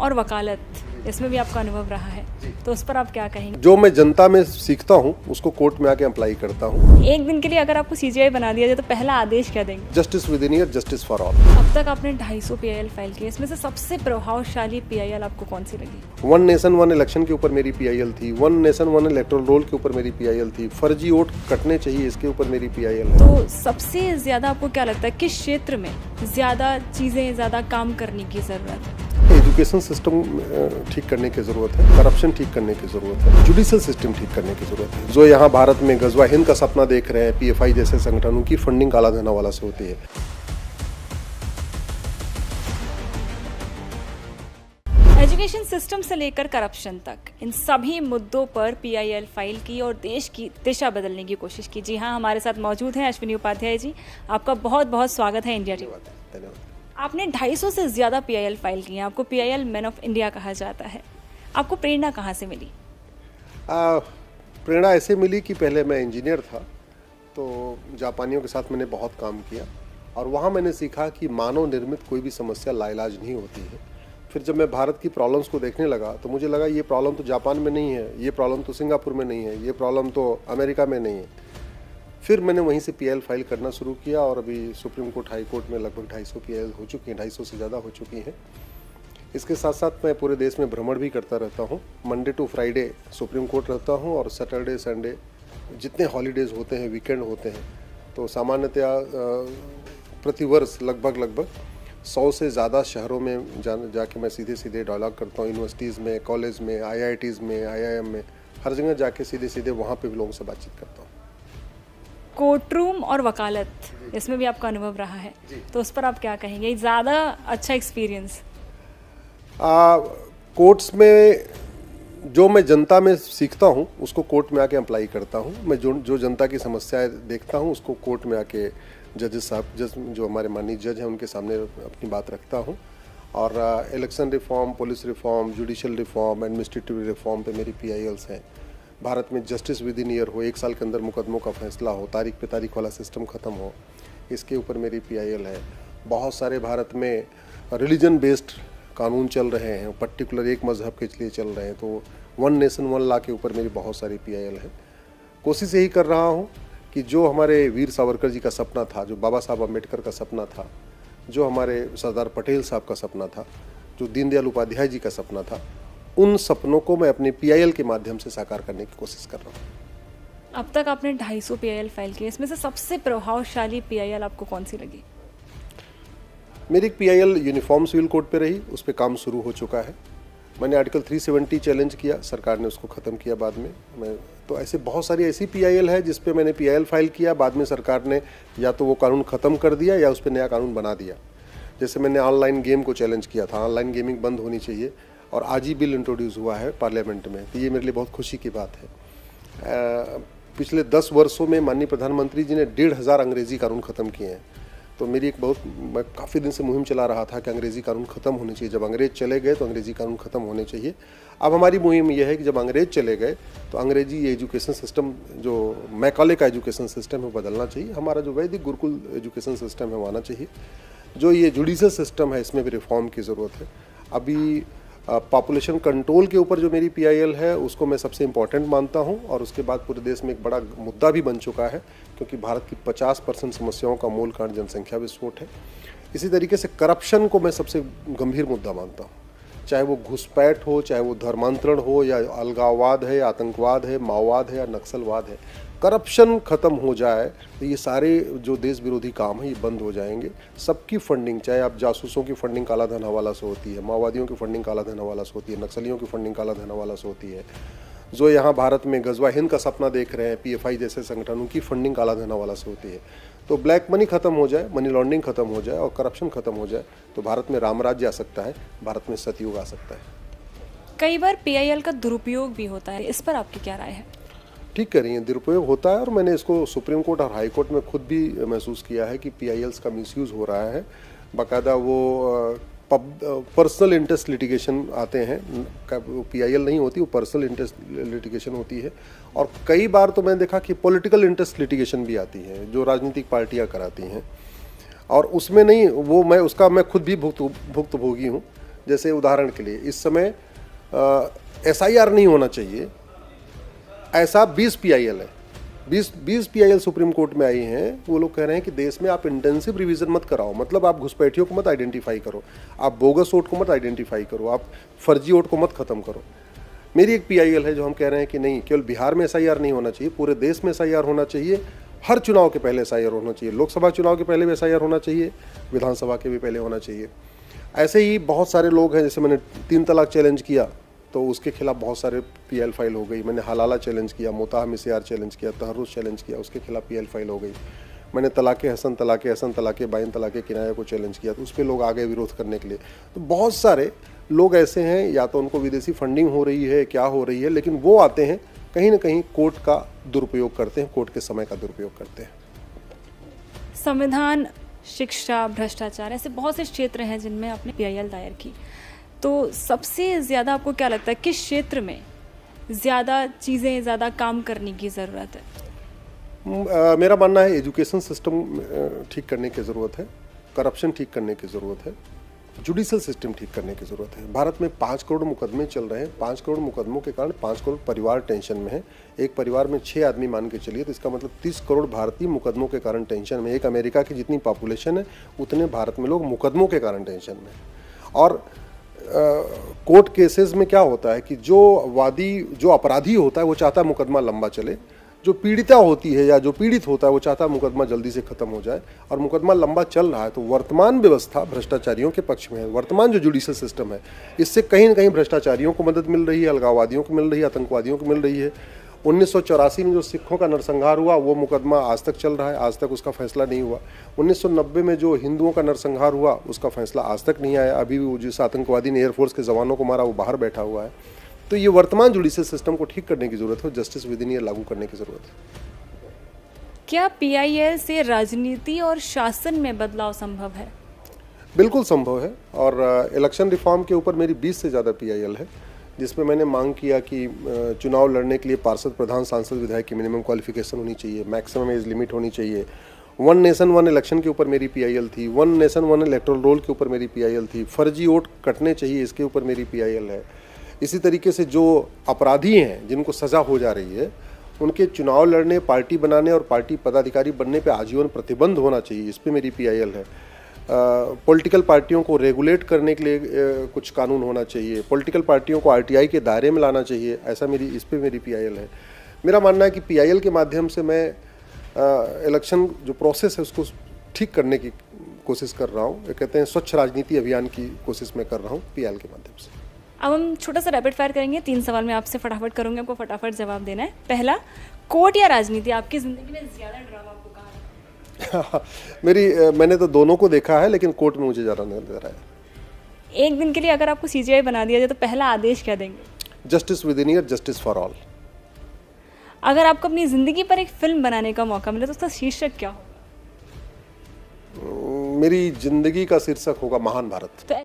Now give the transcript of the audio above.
और वकालत, इसमें भी आपका अनुभव रहा है, तो उस पर आप क्या कहेंगे? जो मैं जनता में सीखता हूँ उसको कोर्ट में आके अप्लाई करता हूँ। एक दिन के लिए अगर आपको सीजीआई बना दिया जाए तो पहला आदेश क्या देंगे? Justice with in year, justice for all. अब तक आपने 250 पीआईएल फाइल की, इसमें से सबसे प्रभावशाली पीआईएल आपको कौन सी लगी? वन नेशन वन इलेक्शन के ऊपर मेरी पीआईएल थी, one nation one electoral roll के ऊपर मेरी पीआईएल थी, फर्जी वोट कटने चाहिए इसके ऊपर मेरी पीआईएल है। तो सबसे ज्यादा आपको क्या लगता है किस क्षेत्र में ज्यादा चीजें ज्यादा काम करने की जरूरत है? एजुकेशन सिस्टम ठीक करने की जरूरत है, करप्शन ठीक करने की जरूरत है, जुडिशियल सिस्टम ठीक करने की जरूरत है। जो यहाँ भारत में गजवा हिंद का सपना देख रहे हैं, पीएफआई जैसे संगठनों की फंडिंग काला धन हवाला से होती है। एजुकेशन सिस्टम से लेकर करप्शन तक इन सभी मुद्दों पर पीआईएल फाइल की और देश की दिशा बदलने की कोशिश की। जी हाँ, हमारे साथ मौजूद हैं अश्विनी उपाध्याय जी। आपका बहुत बहुत स्वागत है इंडिया टीवी। धन्यवाद। आपने 250 से ज़्यादा पीआईएल फाइल की हैं, आपको पीआईएल मैन ऑफ इंडिया कहा जाता है। आपको प्रेरणा कहाँ से मिली? प्रेरणा ऐसे मिली कि पहले मैं इंजीनियर था, तो जापानियों के साथ मैंने बहुत काम किया और वहाँ मैंने सीखा कि मानव निर्मित कोई भी समस्या लाइलाज नहीं होती है। फिर जब मैं भारत की प्रॉब्लम्स को देखने लगा तो मुझे लगा ये प्रॉब्लम तो जापान में नहीं है, ये प्रॉब्लम तो सिंगापुर में नहीं है, ये प्रॉब्लम तो अमेरिका में नहीं है। फिर मैंने वहीं से पीआईएल फाइल करना शुरू किया और अभी सुप्रीम कोर्ट, हाई कोर्ट में लगभग 250 पीआईएल हो चुकी हैं, 250 से ज़्यादा हो चुकी हैं। इसके साथ साथ मैं पूरे देश में भ्रमण भी करता रहता हूँ। Monday to Friday Supreme Court रहता हूँ और सैटरडे संडे जितने हॉलीडेज़ होते हैं, वीकेंड होते हैं, तो सामान्यतया प्रतिवर्ष लगभग 100 से ज़्यादा शहरों में जाके मैं सीधे डायलॉग करता हूँ। यूनिवर्सिटीज़ में, कॉलेज में, आईआईटीज़ में, आईआईएम में, हर जगह जाके सीधे वहाँ पे भी लोगों से बातचीत करता हूँ। कोर्ट रूम और वकालत, इसमें भी आपका अनुभव रहा है, तो उस पर आप क्या कहेंगे? ज़्यादा अच्छा एक्सपीरियंस? कोर्ट्स में जो मैं जनता में सीखता हूँ उसको कोर्ट में आके अप्लाई करता हूँ। मैं जो जनता की समस्याएं देखता हूँ उसको कोर्ट में आके जज जो हमारे माननीय जज हैं उनके सामने अपनी बात रखता हूँ। और election reform, police reform, judicial reform, administrative reform पे मेरी पीआईएल्स हैं। भारत में जस्टिस विद इन ईयर हो, 1 साल के अंदर मुकदमों का फैसला हो, तारीख पे तारीख वाला सिस्टम ख़त्म हो, इसके ऊपर मेरी पीआईएल है। बहुत सारे भारत में रिलीजन बेस्ड कानून चल रहे हैं, पर्टिकुलर एक मज़हब के लिए चल रहे हैं, तो वन नेशन वन लॉ के ऊपर मेरी बहुत सारी पीआईएल है। कोशिश यही कर रहा हूँ कि जो हमारे वीर सावरकर जी का सपना था, जो बाबा साहब अम्बेडकर का सपना था, जो हमारे सरदार पटेल साहब का सपना था, जो दीनदयाल उपाध्याय जी का सपना था, उन सपनों को मैं अपने पीआईएल के माध्यम से साकार करने की कोशिश कर रहा हूँ। अब तक आपने 250 पीआईएल फाइल की, इसमें से सबसे प्रभावशाली पीआईएल आपको कौन सी लगी? मेरी एक पीआईएल यूनिफॉर्म सिविल कोड पे रही, उस पर काम शुरू हो चुका है। मैंने आर्टिकल 370 चैलेंज किया, सरकार ने उसको ख़त्म किया बाद में। मैं तो ऐसे बहुत सारी ऐसी पीआईएल है जिस पे मैंने पीआईएल फाइल किया, बाद में सरकार ने या तो वो कानून ख़त्म कर दिया या उस पर नया कानून बना दिया। जैसे मैंने ऑनलाइन गेम को चैलेंज किया था, ऑनलाइन गेमिंग बंद होनी चाहिए, और आज ही बिल इंट्रोड्यूस हुआ है पार्लियामेंट में, तो ये मेरे लिए बहुत खुशी की बात है। पिछले 10 वर्षों में माननीय प्रधानमंत्री जी ने 1,500 अंग्रेजी कानून ख़त्म किए हैं। तो मेरी मैं काफ़ी दिन से मुहिम चला रहा था कि अंग्रेज़ी कानून ख़त्म होने चाहिए। जब अंग्रेज़ चले गए तो अंग्रेज़ी कानून ख़त्म होने चाहिए। अब हमारी मुहिम यह है कि जब अंग्रेज़ चले गए तो अंग्रेज़ी एजुकेशन सिस्टम, जो मैकाले का एजुकेशन सिस्टम है, बदलना चाहिए। हमारा जो वैदिक गुरुकुल एजुकेशन सिस्टम है वो आना चाहिए। जो ये जुडिशियल सिस्टम है इसमें भी रिफॉर्म की ज़रूरत है। अभी पॉपुलेशन कंट्रोल के ऊपर जो मेरी पीआईएल है उसको मैं सबसे इम्पॉर्टेंट मानता हूं, और उसके बाद पूरे देश में एक बड़ा मुद्दा भी बन चुका है, क्योंकि भारत की 50% समस्याओं का मूल कारण जनसंख्या विस्फोट है। इसी तरीके से करप्शन को मैं सबसे गंभीर मुद्दा मानता हूं, चाहे वो घुसपैठ हो, चाहे वो धर्मांतरण हो, या अलगाववाद है, आतंकवाद है, माओवाद है या नक्सलवाद है। करप्शन ख़त्म हो जाए तो ये सारे जो देश विरोधी काम है ये बंद हो जाएंगे। सबकी फंडिंग, चाहे आप जासूसों की फंडिंग काला धन हवाला से होती है, माओवादियों की फंडिंग काला धन हवाला से होती है, नक्सलियों की फंडिंग काला धन हवाला से होती है, जो यहाँ भारत में गजवा हिंद का सपना देख रहे हैं, पीएफआई जैसे संगठनों की फंडिंग काला धन हवाला से होती है। तो ब्लैक मनी ख़त्म हो जाए, मनी लॉन्ड्रिंग ख़त्म हो जाए और करप्शन ख़त्म हो जाए तो भारत में रामराज्य आ सकता है, भारत में सतयुग आ सकता है। कई बार पीआईएल का दुरुपयोग भी होता है, इस पर आपकी क्या राय है? ठीक कह रही हैं, दुरुपयोग होता है, और मैंने इसको सुप्रीम कोर्ट और हाई कोर्ट में खुद भी महसूस किया है कि पीआईएल्स का मिसयूज़ हो रहा है। बाकायदा वो पर्सनल इंटरेस्ट लिटिगेशन आते हैं, पीआईएल नहीं होती, वो पर्सनल इंटरेस्ट लिटिगेशन होती है। और कई बार तो मैंने देखा कि पॉलिटिकल इंटरेस्ट लिटिगेशन भी आती है जो राजनीतिक पार्टियां कराती हैं, और उसमें नहीं, वो मैं खुद भी भुक्तभोगी हूँ जैसे उदाहरण के लिए इस समय SIR नहीं होना चाहिए, ऐसा 20 PIL है। 20 PIL सुप्रीम कोर्ट में आई हैं। वो लोग कह रहे हैं कि देश में आप इंटेंसिव रिवीजन मत कराओ, मतलब आप घुसपैठियों को मत आइडेंटिफाई करो, आप बोगस वोट को मत आइडेंटिफाई करो, आप फर्जी वोट को मत खत्म करो। मेरी एक PIL है जो हम कह रहे हैं कि नहीं, केवल बिहार में SIR नहीं होना चाहिए, पूरे देश में SIR होना चाहिए। हर चुनाव के पहले SIR होना चाहिए, लोकसभा चुनाव के पहले भी SIR होना चाहिए, विधानसभा के भी पहले होना चाहिए। ऐसे ही बहुत सारे लोग हैं, जैसे मैंने 3 तलाक चैलेंज किया तो उसके खिलाफ बहुत सारे PIL फाइल हो गई। मैंने हलाला चैलेंज किया, मोताह मिसियार चैलेंज किया, तहर्रुश चैलेंज किया, उसके खिलाफ PIL फाइल हो गई। मैंने तलाक़े हसन, तलाक़े बाइन, तलाक़े किनाया को चैलेंज किया तो उस पर लोग आ गए विरोध करने के लिए। तो बहुत सारे लोग ऐसे हैं, या तो उनको विदेशी फंडिंग हो रही है, क्या हो रही है, लेकिन वो आते हैं कहीं ना कहीं कोर्ट का दुरुपयोग करते हैं, कोर्ट के समय का दुरुपयोग करते हैं। संविधान, शिक्षा, भ्रष्टाचार, ऐसे बहुत से क्षेत्र हैं जिनमें आपने PIL दायर की। तो सबसे ज़्यादा आपको क्या लगता है किस क्षेत्र में ज़्यादा चीज़ें, ज़्यादा काम करने की ज़रूरत है? मेरा मानना है एजुकेशन सिस्टम ठीक करने की ज़रूरत है, करप्शन ठीक करने की ज़रूरत है, जुडिशल सिस्टम ठीक करने की ज़रूरत है। भारत में 5 करोड़ मुकदमे चल रहे हैं। 5 करोड़ मुकदमों के कारण 5 करोड़ परिवार टेंशन में है। एक परिवार में 6 आदमी मान के चलिए तो इसका मतलब 30 करोड़ भारतीय मुकदमों के कारण टेंशन में। एक अमेरिका की जितनी पॉपुलेशन है उतने भारत में लोग मुकदमों के कारण टेंशन में। और कोर्ट केसेस में क्या होता है कि जो अपराधी होता है वो चाहता है मुकदमा लंबा चले, जो पीड़िता होती है या जो पीड़ित होता है वो चाहता है मुकदमा जल्दी से खत्म हो जाए, और मुकदमा लंबा चल रहा है। तो वर्तमान व्यवस्था भ्रष्टाचारियों के पक्ष में है। वर्तमान जो जुडिशल सिस्टम है इससे कहीं ना कहीं भ्रष्टाचारियों को मदद मिल रही है, अलगाववादियों को मिल रही है, आतंकवादियों को मिल रही है। 1984 में जो सिखों का नरसंहार हुआ वो मुकदमा आज तक चल रहा है, आज तक उसका फैसला नहीं हुआ। 1990 में जो हिंदुओं का नरसंहार हुआ उसका फैसला आज तक नहीं आया। अभी वो जिस आतंकवादी ने एयरफोर्स के जवानों को मारा वो बाहर बैठा हुआ है। तो ये वर्तमान जुडिशल सिस्टम को ठीक करने की ज़रूरत है, जस्टिस विद इन ईयर लागू करने की ज़रूरत है। क्या PIL से राजनीति और शासन में बदलाव संभव है? बिल्कुल संभव है। और इलेक्शन रिफॉर्म के ऊपर मेरी 20 से ज़्यादा PIL है, जिसमें मैंने मांग किया कि चुनाव लड़ने के लिए पार्षद, प्रधान, सांसद, विधायक की मिनिमम क्वालिफिकेशन होनी चाहिए, मैक्सिमम एज लिमिट होनी चाहिए। 1 नेशन 1 इलेक्शन के ऊपर मेरी PIL थी। 1 नेशन 1 इलेक्टोरल रोल के ऊपर मेरी PIL थी। फर्जी वोट कटने चाहिए, इसके ऊपर मेरी PIL है। इसी तरीके से जो अपराधी हैं जिनको सज़ा हो जा रही है उनके चुनाव लड़ने, पार्टी बनाने और पार्टी पदाधिकारी बनने पे आजीवन प्रतिबंध होना चाहिए, इस पे मेरी PIL है। पॉलिटिकल पार्टियों को रेगुलेट करने के लिए कुछ कानून होना चाहिए, पॉलिटिकल पार्टियों को RTI के दायरे में लाना चाहिए, ऐसा इस पे मेरी PIL है। मेरा मानना है कि PIL के माध्यम से मैं इलेक्शन जो प्रोसेस है उसको ठीक करने की कोशिश कर रहा हूँ। कहते हैं स्वच्छ राजनीति अभियान की कोशिश मैं कर रहा हूँ PIL के माध्यम से। अब हम छोटा सा रैपिड फायर करेंगे। 3 सवाल मैं आपसे फटाफट करूंगी, आपको फटाफट जवाब देना है। पहला, कोर्ट या राजनीति आपकी ज़िंदगी में ज़्यादा ड्रामा आपको कहाँ है? मैंने तो दोनों को देखा है, लेकिन कोर्ट में मुझे ज़्यादा नजर आया। एक दिन के लिए अगर आपको CGI बना दिया जाए तो पहला आदेश क्या देंगे? Justice with in year, justice for all. अगर आपको अपनी ज़िंदगी पर एक फिल्म बनाने का मौका मिले तो उसका शीर्षक क्या होगा? मेरी जिंदगी का शीर्षक होगा महान भारत। तो